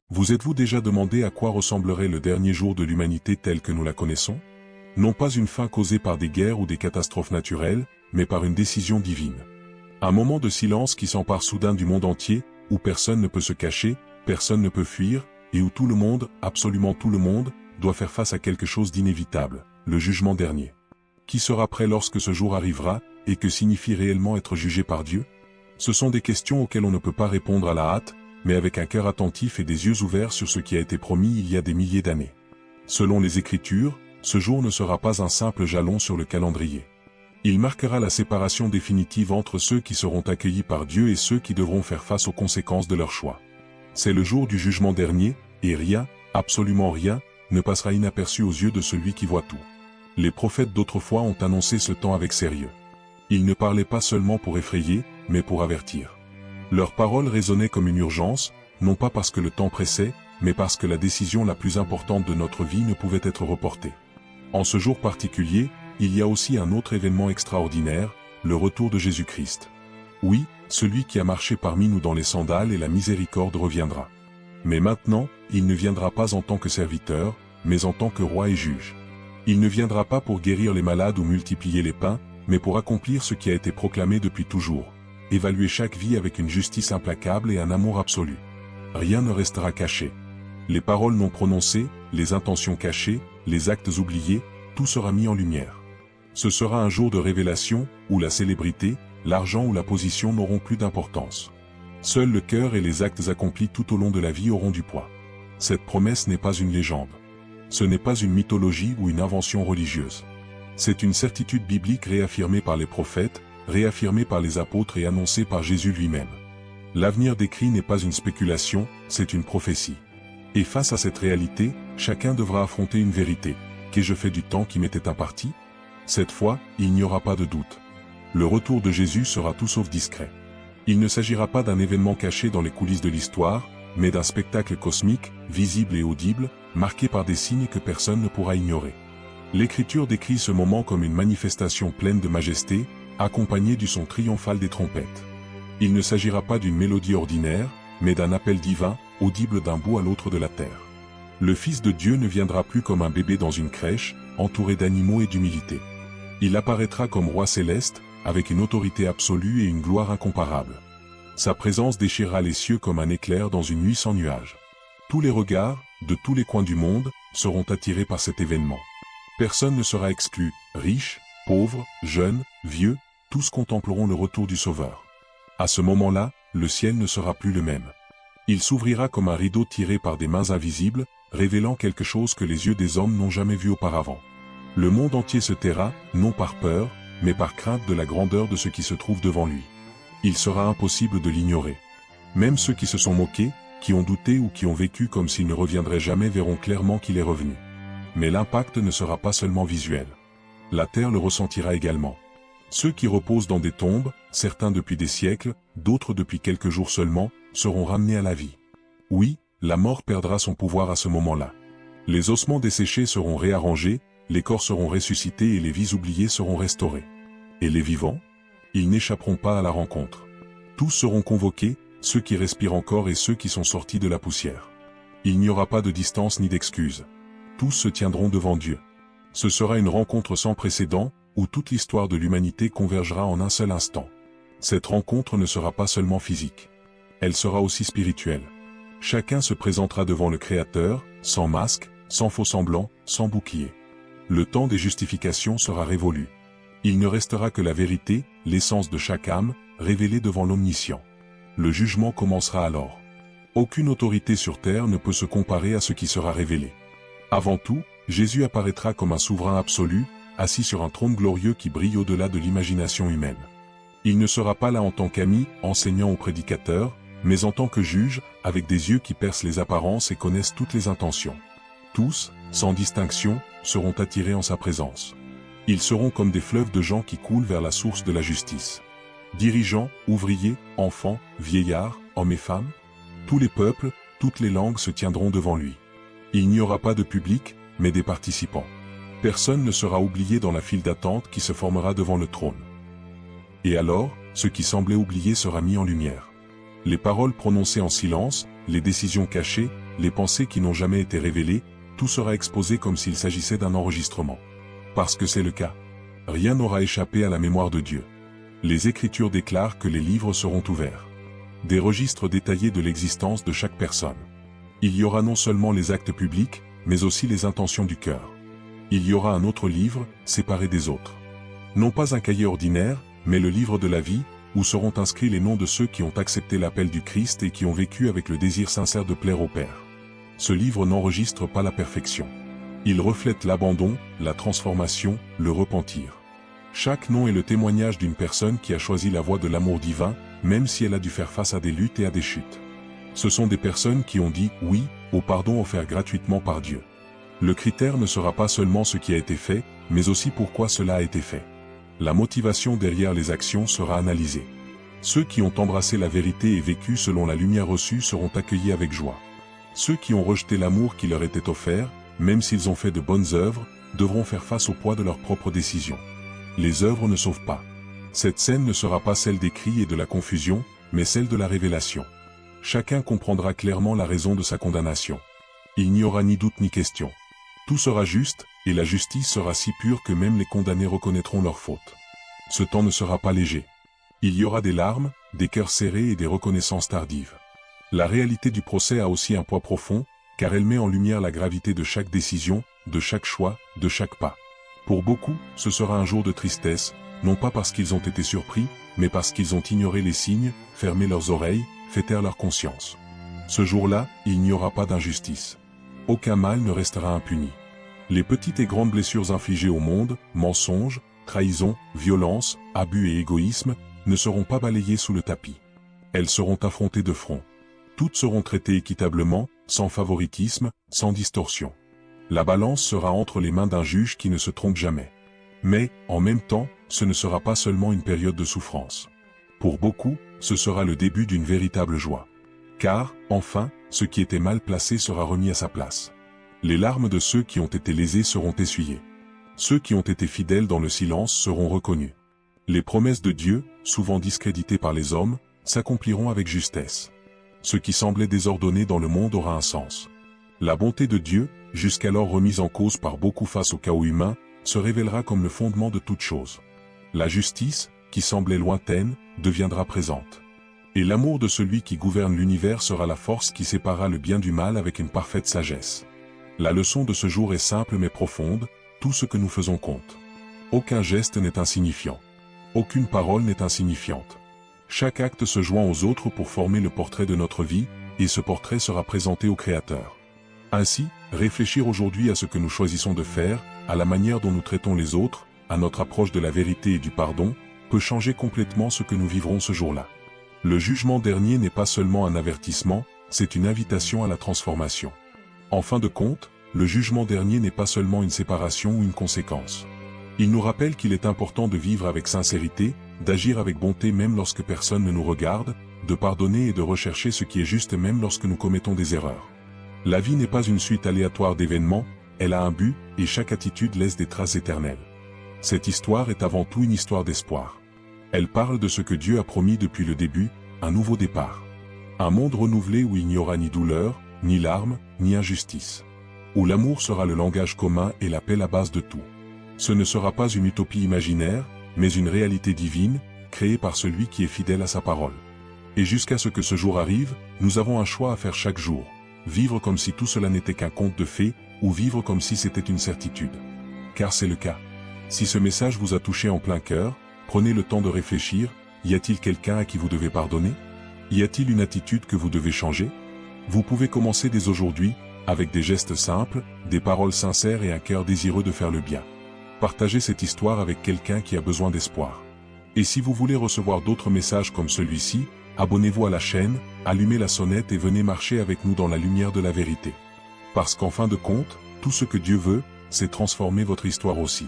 Vous êtes-vous déjà demandé à quoi ressemblerait le dernier jour de l'humanité tel que nous la connaissons? Non pas une fin causée par des guerres ou des catastrophes naturelles, mais par une décision divine. Un moment de silence qui s'empare soudain du monde entier, où personne ne peut se cacher, personne ne peut fuir, et où tout le monde, absolument tout le monde, doit faire face à quelque chose d'inévitable, le jugement dernier. Qui sera prêt lorsque ce jour arrivera, et que signifie réellement être jugé par Dieu? Ce sont des questions auxquelles on ne peut pas répondre à la hâte, mais avec un cœur attentif et des yeux ouverts sur ce qui a été promis il y a des milliers d'années. Selon les Écritures, ce jour ne sera pas un simple jalon sur le calendrier. Il marquera la séparation définitive entre ceux qui seront accueillis par Dieu et ceux qui devront faire face aux conséquences de leur choix. C'est le jour du jugement dernier, et rien, absolument rien, ne passera inaperçu aux yeux de celui qui voit tout. Les prophètes d'autrefois ont annoncé ce temps avec sérieux. Ils ne parlaient pas seulement pour effrayer, mais pour avertir. Leurs paroles résonnaient comme une urgence, non pas parce que le temps pressait, mais parce que la décision la plus importante de notre vie ne pouvait être reportée. En ce jour particulier, il y a aussi un autre événement extraordinaire, le retour de Jésus-Christ. Oui, celui qui a marché parmi nous dans les sandales et la miséricorde reviendra. Mais maintenant, il ne viendra pas en tant que serviteur, mais en tant que roi et juge. Il ne viendra pas pour guérir les malades ou multiplier les pains, mais pour accomplir ce qui a été proclamé depuis toujours. Évaluer chaque vie avec une justice implacable et un amour absolu. Rien ne restera caché. Les paroles non prononcées, les intentions cachées, les actes oubliés, tout sera mis en lumière. Ce sera un jour de révélation, où la célébrité, l'argent ou la position n'auront plus d'importance. Seul le cœur et les actes accomplis tout au long de la vie auront du poids. Cette promesse n'est pas une légende. Ce n'est pas une mythologie ou une invention religieuse. C'est une certitude biblique réaffirmée par les prophètes, réaffirmée par les apôtres et annoncée par Jésus lui-même. L'avenir décrit n'est pas une spéculation, c'est une prophétie. Et face à cette réalité, chacun devra affronter une vérité. Qu'ai-je fait du temps qui m'était imparti? Cette fois, il n'y aura pas de doute. Le retour de Jésus sera tout sauf discret. Il ne s'agira pas d'un événement caché dans les coulisses de l'histoire, mais d'un spectacle cosmique, visible et audible, marqué par des signes que personne ne pourra ignorer. L'Écriture décrit ce moment comme une manifestation pleine de majesté, accompagnée du son triomphal des trompettes. Il ne s'agira pas d'une mélodie ordinaire, mais d'un appel divin, audible d'un bout à l'autre de la terre. Le Fils de Dieu ne viendra plus comme un bébé dans une crèche, entouré d'animaux et d'humilité. Il apparaîtra comme roi céleste, avec une autorité absolue et une gloire incomparable. Sa présence déchirera les cieux comme un éclair dans une nuit sans nuages. Tous les regards, de tous les coins du monde, seront attirés par cet événement. Personne ne sera exclu, riche, pauvre, jeune, vieux, tous contempleront le retour du Sauveur. À ce moment-là, le ciel ne sera plus le même. Il s'ouvrira comme un rideau tiré par des mains invisibles, révélant quelque chose que les yeux des hommes n'ont jamais vu auparavant. Le monde entier se taira, non par peur, mais par crainte de la grandeur de ce qui se trouve devant lui. Il sera impossible de l'ignorer. Même ceux qui se sont moqués, qui ont douté ou qui ont vécu comme s'il ne reviendrait jamais verront clairement qu'il est revenu. Mais l'impact ne sera pas seulement visuel. La terre le ressentira également. Ceux qui reposent dans des tombes, certains depuis des siècles, d'autres depuis quelques jours seulement, seront ramenés à la vie. Oui, la mort perdra son pouvoir à ce moment-là. Les ossements desséchés seront réarrangés, les corps seront ressuscités et les vies oubliées seront restaurées. Et les vivants? Ils n'échapperont pas à la rencontre. Tous seront convoqués, ceux qui respirent encore et ceux qui sont sortis de la poussière. Il n'y aura pas de distance ni d'excuses. Tous se tiendront devant Dieu. Ce sera une rencontre sans précédent, où toute l'histoire de l'humanité convergera en un seul instant. Cette rencontre ne sera pas seulement physique. Elle sera aussi spirituelle. Chacun se présentera devant le Créateur, sans masque, sans faux semblant, sans bouclier. Le temps des justifications sera révolu. Il ne restera que la vérité, l'essence de chaque âme, révélée devant l'Omniscient. Le jugement commencera alors. Aucune autorité sur terre ne peut se comparer à ce qui sera révélé. Avant tout, Jésus apparaîtra comme un souverain absolu, assis sur un trône glorieux qui brille au-delà de l'imagination humaine. Il ne sera pas là en tant qu'ami, enseignant ou prédicateur, mais en tant que juge, avec des yeux qui percent les apparences et connaissent toutes les intentions. Tous, sans distinction, seront attirés en sa présence. Ils seront comme des fleuves de gens qui coulent vers la source de la justice. Dirigeants, ouvriers, enfants, vieillards, hommes et femmes, tous les peuples, toutes les langues se tiendront devant lui. Il n'y aura pas de public, mais des participants. Personne ne sera oublié dans la file d'attente qui se formera devant le trône. Et alors, ce qui semblait oublié sera mis en lumière. Les paroles prononcées en silence, les décisions cachées, les pensées qui n'ont jamais été révélées, tout sera exposé comme s'il s'agissait d'un enregistrement. Parce que c'est le cas. Rien n'aura échappé à la mémoire de Dieu. Les Écritures déclarent que les livres seront ouverts. Des registres détaillés de l'existence de chaque personne. Il y aura non seulement les actes publics, mais aussi les intentions du cœur. Il y aura un autre livre, séparé des autres. Non pas un cahier ordinaire, mais le livre de la vie, où seront inscrits les noms de ceux qui ont accepté l'appel du Christ et qui ont vécu avec le désir sincère de plaire au Père. Ce livre n'enregistre pas la perfection. Il reflète l'abandon, la transformation, le repentir. Chaque nom est le témoignage d'une personne qui a choisi la voie de l'amour divin, même si elle a dû faire face à des luttes et à des chutes. Ce sont des personnes qui ont dit « oui » au pardon offert gratuitement par Dieu. Le critère ne sera pas seulement ce qui a été fait, mais aussi pourquoi cela a été fait. La motivation derrière les actions sera analysée. Ceux qui ont embrassé la vérité et vécu selon la lumière reçue seront accueillis avec joie. Ceux qui ont rejeté l'amour qui leur était offert, même s'ils ont fait de bonnes œuvres, devront faire face au poids de leurs propres décisions. Les œuvres ne sauvent pas. Cette scène ne sera pas celle des cris et de la confusion, mais celle de la révélation. Chacun comprendra clairement la raison de sa condamnation. Il n'y aura ni doute ni question. Tout sera juste, et la justice sera si pure que même les condamnés reconnaîtront leurs fautes. Ce temps ne sera pas léger. Il y aura des larmes, des cœurs serrés et des reconnaissances tardives. La réalité du procès a aussi un poids profond, car elle met en lumière la gravité de chaque décision, de chaque choix, de chaque pas. Pour beaucoup, ce sera un jour de tristesse, non pas parce qu'ils ont été surpris, mais parce qu'ils ont ignoré les signes, fermé leurs oreilles, fait taire leur conscience. Ce jour-là, il n'y aura pas d'injustice. Aucun mal ne restera impuni. Les petites et grandes blessures infligées au monde, mensonges, trahison, violence, abus et égoïsme, ne seront pas balayées sous le tapis. Elles seront affrontées de front. Toutes seront traitées équitablement, sans favoritisme, sans distorsion. La balance sera entre les mains d'un juge qui ne se trompe jamais. Mais, en même temps, ce ne sera pas seulement une période de souffrance. Pour beaucoup, ce sera le début d'une véritable joie. Car, enfin, ce qui était mal placé sera remis à sa place. Les larmes de ceux qui ont été lésés seront essuyées. Ceux qui ont été fidèles dans le silence seront reconnus. Les promesses de Dieu, souvent discréditées par les hommes, s'accompliront avec justesse. Ce qui semblait désordonné dans le monde aura un sens. La bonté de Dieu, jusqu'alors remise en cause par beaucoup face au chaos humain, se révélera comme le fondement de toute chose. La justice, qui semblait lointaine, deviendra présente. Et l'amour de celui qui gouverne l'univers sera la force qui séparera le bien du mal avec une parfaite sagesse. La leçon de ce jour est simple mais profonde, tout ce que nous faisons compte. Aucun geste n'est insignifiant. Aucune parole n'est insignifiante. Chaque acte se joint aux autres pour former le portrait de notre vie, et ce portrait sera présenté au Créateur. Ainsi, réfléchir aujourd'hui à ce que nous choisissons de faire, à la manière dont nous traitons les autres, à notre approche de la vérité et du pardon, peut changer complètement ce que nous vivrons ce jour-là. Le jugement dernier n'est pas seulement un avertissement, c'est une invitation à la transformation. En fin de compte, le jugement dernier n'est pas seulement une séparation ou une conséquence. Il nous rappelle qu'il est important de vivre avec sincérité, d'agir avec bonté même lorsque personne ne nous regarde, de pardonner et de rechercher ce qui est juste même lorsque nous commettons des erreurs. La vie n'est pas une suite aléatoire d'événements, elle a un but, et chaque attitude laisse des traces éternelles. Cette histoire est avant tout une histoire d'espoir. Elle parle de ce que Dieu a promis depuis le début, un nouveau départ. Un monde renouvelé où il n'y aura ni douleur, ni larmes, ni injustice. Où l'amour sera le langage commun et la paix la base de tout. Ce ne sera pas une utopie imaginaire, mais une réalité divine, créée par celui qui est fidèle à sa parole. Et jusqu'à ce que ce jour arrive, nous avons un choix à faire chaque jour. Vivre comme si tout cela n'était qu'un conte de fées, ou vivre comme si c'était une certitude. Car c'est le cas. Si ce message vous a touché en plein cœur, prenez le temps de réfléchir, y a-t-il quelqu'un à qui vous devez pardonner? Y a-t-il une attitude que vous devez changer? Vous pouvez commencer dès aujourd'hui, avec des gestes simples, des paroles sincères et un cœur désireux de faire le bien. Partagez cette histoire avec quelqu'un qui a besoin d'espoir. Et si vous voulez recevoir d'autres messages comme celui-ci, abonnez-vous à la chaîne, allumez la sonnette et venez marcher avec nous dans la lumière de la vérité. Parce qu'en fin de compte, tout ce que Dieu veut, c'est transformer votre histoire aussi.